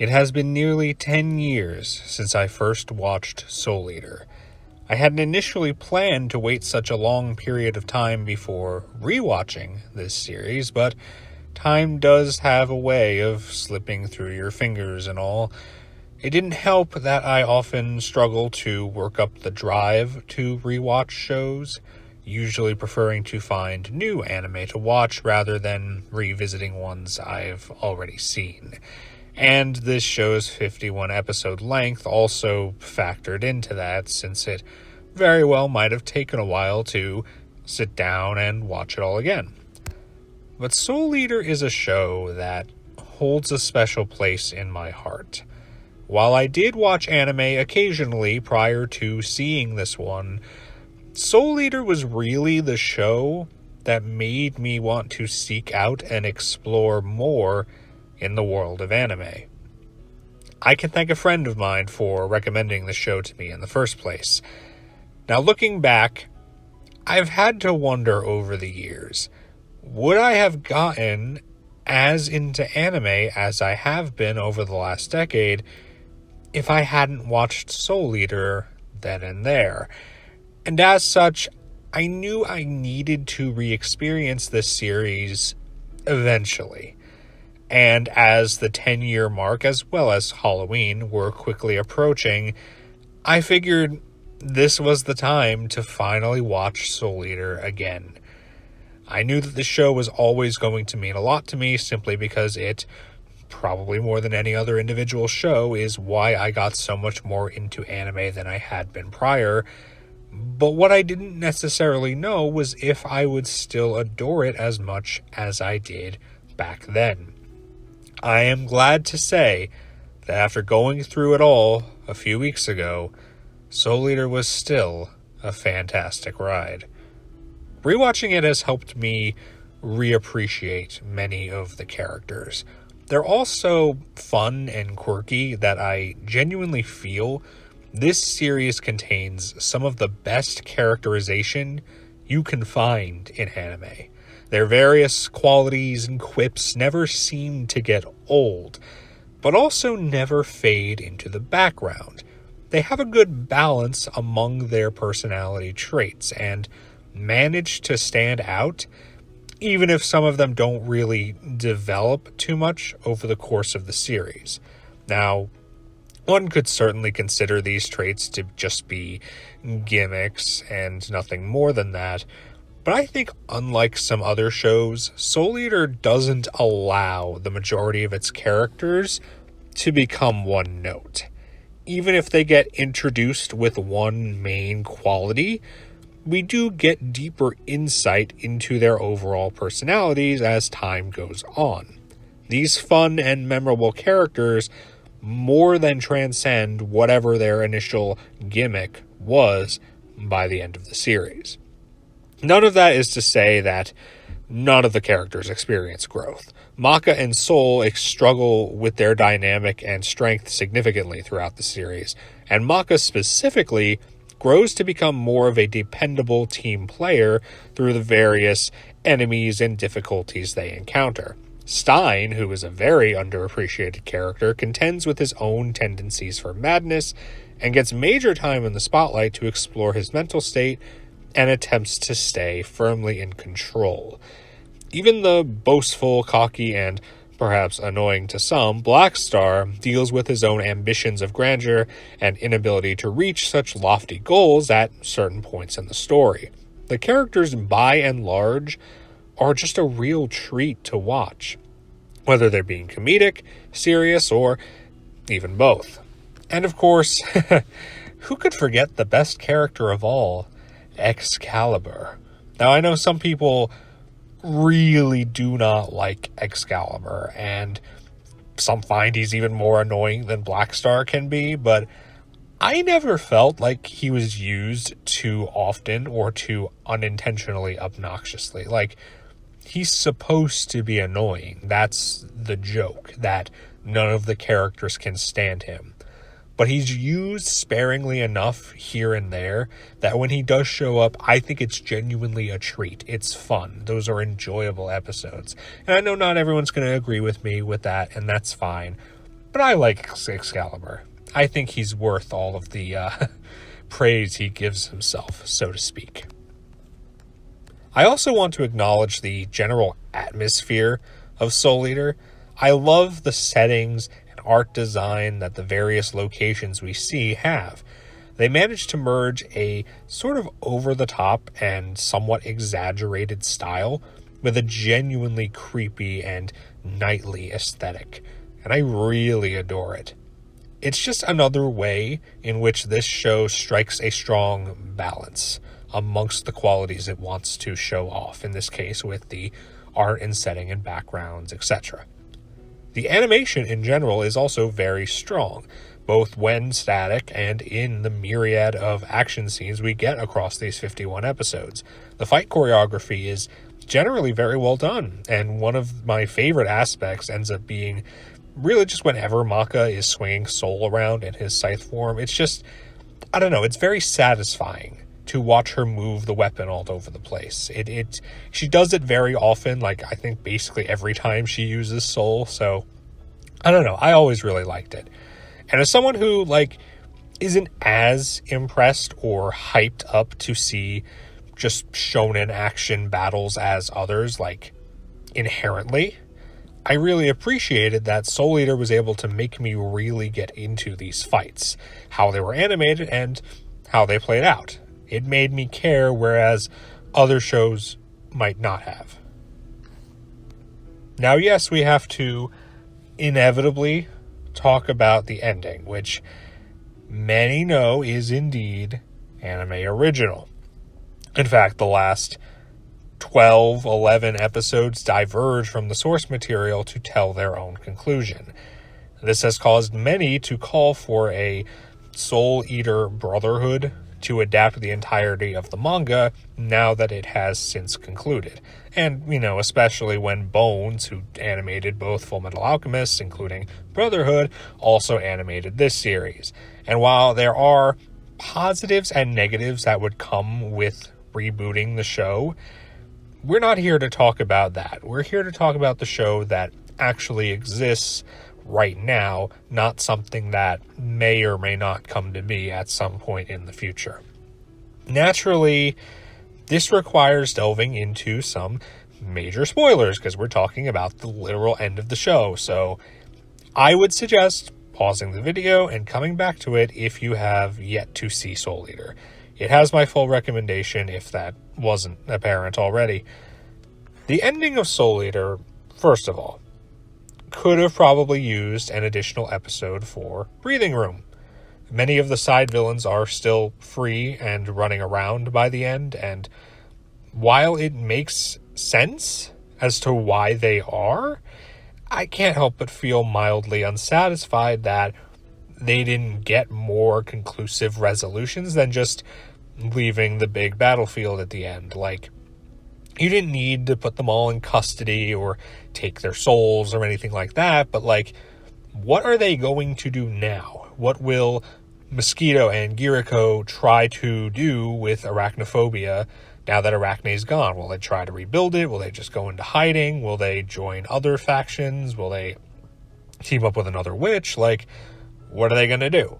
It has been nearly 10 years since I first watched Soul Eater. I hadn't initially planned to wait such a long period of time before rewatching this series, but time does have a way of slipping through your fingers and all. It didn't help that I often struggle to work up the drive to rewatch shows, usually preferring to find new anime to watch rather than revisiting ones I've already seen. And this show's 51 episode length also factored into that, since it very well might have taken a while to sit down and watch it all again. But Soul Eater is a show that holds a special place in my heart. While I did watch anime occasionally prior to seeing this one, Soul Eater was really the show that made me want to seek out and explore more in the world of anime. I can thank a friend of mine for recommending the show to me in the first place. Now, looking back, I've had to wonder over the years, would I have gotten as into anime as I have been over the last decade if I hadn't watched Soul Eater then and there? And as such, I knew I needed to re-experience this series eventually. And as the 10-year mark, as well as Halloween, were quickly approaching, I figured this was the time to finally watch Soul Eater again. I knew that the show was always going to mean a lot to me, simply because it, probably more than any other individual show, is why I got so much more into anime than I had been prior. But what I didn't necessarily know was if I would still adore it as much as I did back then. I am glad to say that after going through it all a few weeks ago, Soul Eater was still a fantastic ride. Rewatching it has helped me reappreciate many of the characters. They're all so fun and quirky that I genuinely feel this series contains some of the best characterization you can find in anime. Their various qualities and quips never seem to get old, but also never fade into the background. They have a good balance among their personality traits and manage to stand out, even if some of them don't really develop too much over the course of the series. Now, one could certainly consider these traits to just be gimmicks and nothing more than that, but I think unlike some other shows, Soul Eater doesn't allow the majority of its characters to become one note. Even if they get introduced with one main quality, we do get deeper insight into their overall personalities as time goes on. These fun and memorable characters more than transcend whatever their initial gimmick was by the end of the series. None of that is to say that none of the characters experience growth. Maka and Soul struggle with their dynamic and strength significantly throughout the series, and Maka specifically grows to become more of a dependable team player through the various enemies and difficulties they encounter. Stein, who is a very underappreciated character, contends with his own tendencies for madness and gets major time in the spotlight to explore his mental state and attempts to stay firmly in control. Even the boastful, cocky, and perhaps annoying to some, Black Star deals with his own ambitions of grandeur and inability to reach such lofty goals at certain points in the story. The characters, by and large, are just a real treat to watch, whether they're being comedic, serious, or even both. And of course, who could forget the best character of all, Excalibur? Now, I know some people really do not like Excalibur, and some find he's even more annoying than Black Star can be, but I never felt like he was used too often or too unintentionally obnoxiously. Like, he's supposed to be annoying. That's the joke, that none of the characters can stand him. But he's used sparingly enough here and there that when he does show up, I think it's genuinely a treat. It's fun. Those are enjoyable episodes. And I know not everyone's going to agree with me with that, and that's fine. but I like Excalibur. I think he's worth all of the praise he gives himself, so to speak. I also want to acknowledge the general atmosphere of Soul Eater. I love the settings and art design that the various locations we see have. They manage to merge a sort of over-the-top and somewhat exaggerated style with a genuinely creepy and nightly aesthetic, and I really adore it. It's just another way in which this show strikes a strong balance amongst the qualities it wants to show off, in this case with the art and setting and backgrounds, etc. The animation in general is also very strong, both when static and in the myriad of action scenes we get across these 51 episodes. The fight choreography is generally very well done, and one of my favorite aspects ends up being really just whenever Maka is swinging Soul around in his scythe form. It's just, I don't know, it's very satisfying to watch her move the weapon all over the place. She does it very often, like I think basically every time she uses Soul, so I don't know, I always really liked it. And as someone who, like, isn't as impressed or hyped up to see just shonen action battles as others, like, inherently, I really appreciated that Soul Eater was able to make me really get into these fights, how they were animated and how they played out. It made me care, whereas other shows might not have. Now, yes, we have to inevitably talk about the ending, which many know is indeed anime original. In fact, the last 12, 11 episodes diverge from the source material to tell their own conclusion. This has caused many to call for a Soul Eater Brotherhood to adapt the entirety of the manga now that it has since concluded. And, especially when Bones, who animated both Fullmetal Alchemist, including Brotherhood, also animated this series. And while there are positives and negatives that would come with rebooting the show, we're not here to talk about that. We're here to talk about the show that actually exists right now, not something that may or may not come to be at some point in the future. Naturally, this requires delving into some major spoilers because we're talking about the literal end of the show. So I would suggest pausing the video and coming back to it if you have yet to see Soul Eater. It has my full recommendation if that wasn't apparent already. The ending of Soul Eater, first of all, could have probably used an additional episode for breathing room. Many of the side villains are still free and running around by the end, and while it makes sense as to why they are, I can't help but feel mildly unsatisfied that they didn't get more conclusive resolutions than just leaving the big battlefield at the end. Like, you didn't need to put them all in custody or take their souls or anything like that, but like, what are they going to do now? What will Mosquito and Giriko try to do with Arachnophobia now that Arachne's gone? Will they try to rebuild it? Will they just go into hiding? Will they join other factions? Will they team up with another witch? Like, what are they going to do?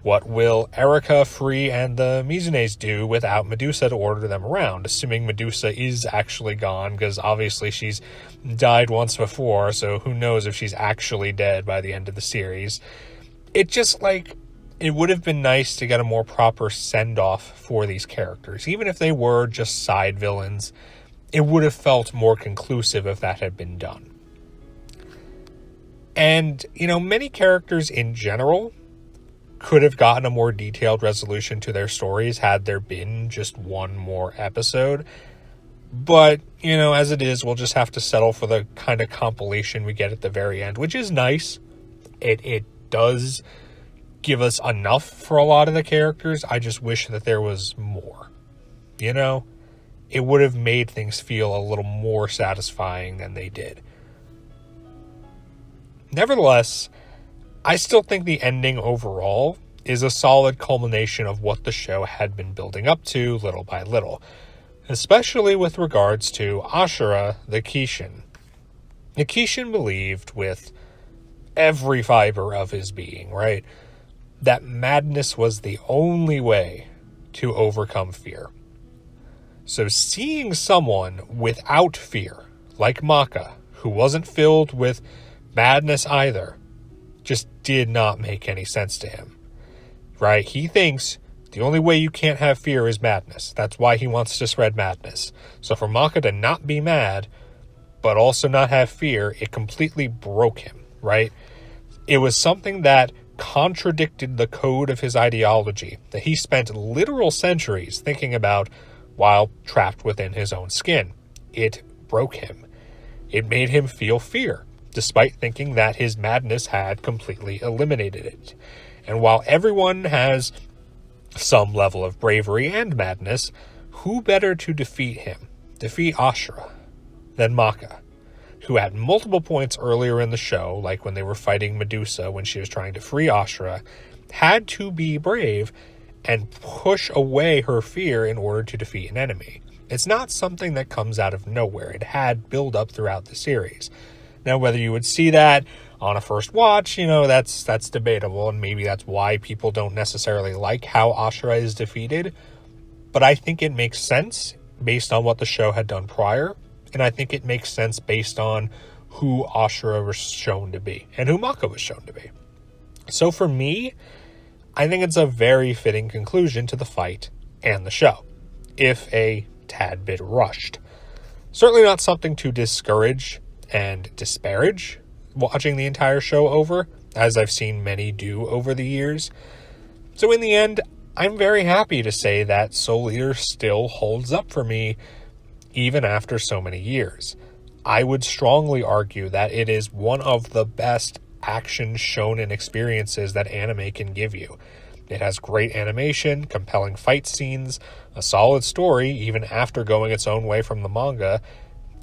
What will Erika, Free, and the Mizunes do without Medusa to order them around? Assuming Medusa is actually gone, because obviously she's died once before, so who knows if she's actually dead by the end of the series. It just, like, it would have been nice to get a more proper send-off for these characters. Even if they were just side villains, it would have felt more conclusive if that had been done. And, many characters in general could have gotten a more detailed resolution to their stories had there been just one more episode. But, as it is, we'll just have to settle for the kind of compilation we get at the very end, which is nice. It does give us enough for a lot of the characters. I just wish that there was more. It would have made things feel a little more satisfying than they did. Nevertheless, I still think the ending overall is a solid culmination of what the show had been building up to little by little, especially with regards to Ashura the Kishin. The Kishin believed, with every fiber of his being, right? That madness was the only way to overcome fear. So seeing someone without fear, like Maka, who wasn't filled with madness either, just did not make any sense to him, right? He thinks the only way you can't have fear is madness. That's why he wants to spread madness. So for Maka to not be mad, but also not have fear, it completely broke him, right? It was something that contradicted the code of his ideology that he spent literal centuries thinking about while trapped within his own skin. It broke him. It made him feel fear, despite thinking that his madness had completely eliminated it. And while everyone has some level of bravery and madness, who better to defeat Ashura, than Maka, who at multiple points earlier in the show, like when they were fighting Medusa when she was trying to free Ashura, had to be brave and push away her fear in order to defeat an enemy. It's not something that comes out of nowhere. It had build up throughout the series. Now, whether you would see that on a first watch, that's debatable, and maybe that's why people don't necessarily like how Ashura is defeated. But I think it makes sense based on what the show had done prior, and I think it makes sense based on who Ashura was shown to be and who Maka was shown to be. So for me, I think it's a very fitting conclusion to the fight and the show, if a tad bit rushed. Certainly not something to discourage and disparage watching the entire show over, as I've seen many do over the years. So in the end, I'm very happy to say that Soul Eater still holds up for me even after so many years. I would strongly argue that it is one of the best action shonen experiences that anime can give you. It has great animation, compelling fight scenes, a solid story even after going its own way from the manga,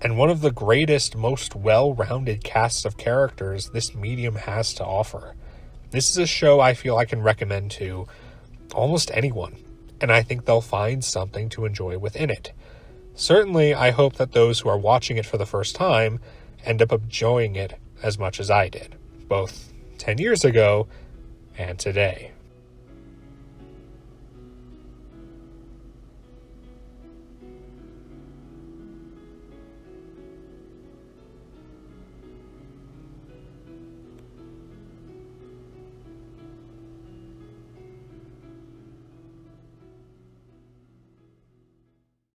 and one of the greatest, most well-rounded casts of characters this medium has to offer. This is a show I feel I can recommend to almost anyone, and I think they'll find something to enjoy within it. Certainly, I hope that those who are watching it for the first time end up enjoying it as much as I did, both 10 years ago and today.